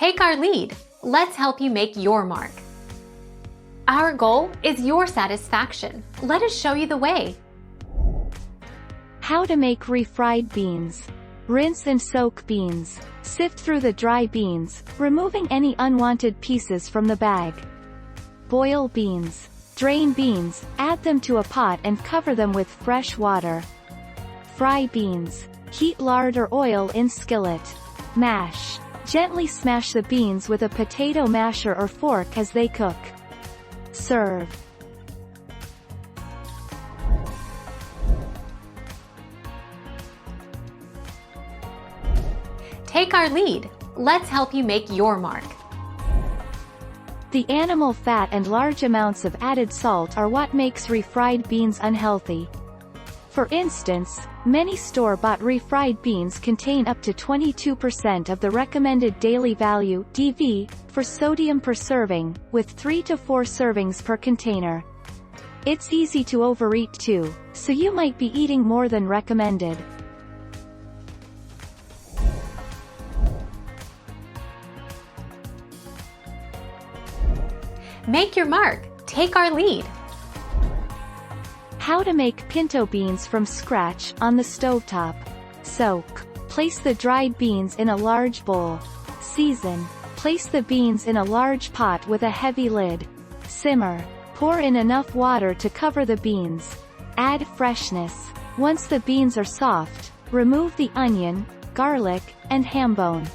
Take our lead. Let's help you make your mark. Our goal is your satisfaction. Let us show you the way. How to make refried beans. Rinse and soak beans. Sift through the dry beans, removing any unwanted pieces from the bag. Boil beans. Drain beans, add them to a pot and cover them with fresh water. Fry beans. Heat lard or oil in skillet. Mash. Gently smash the beans with a potato masher or fork as they cook. Serve. Take our lead. Let's help you make your mark. The animal fat and large amounts of added salt are what makes refried beans unhealthy. For instance, many store-bought refried beans contain up to 22% of the recommended daily value (DV) for sodium per serving, with 3 to 4 servings per container. It's easy to overeat too, so you might be eating more than recommended. Make your mark. Take our lead. How to make pinto beans from scratch, on the stovetop. Soak. Place the dried beans in a large bowl. Season. Place the beans in a large pot with a heavy lid. Simmer. Pour in enough water to cover the beans. Add freshness. Once the beans are soft, remove the onion, garlic, and ham bone.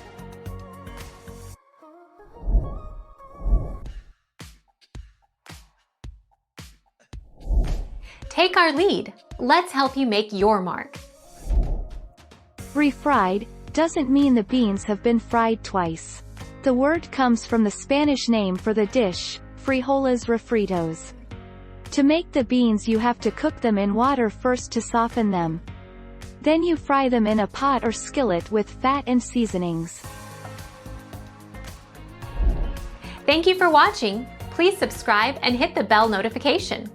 Take our lead. Let's help you make your mark. Refried doesn't mean the beans have been fried twice. The word comes from the Spanish name for the dish, frijoles refritos. To make the beans you have to cook them in water first to soften them. Then you fry them in a pot or skillet with fat and seasonings. Thank you for watching. Please subscribe and hit the bell notification.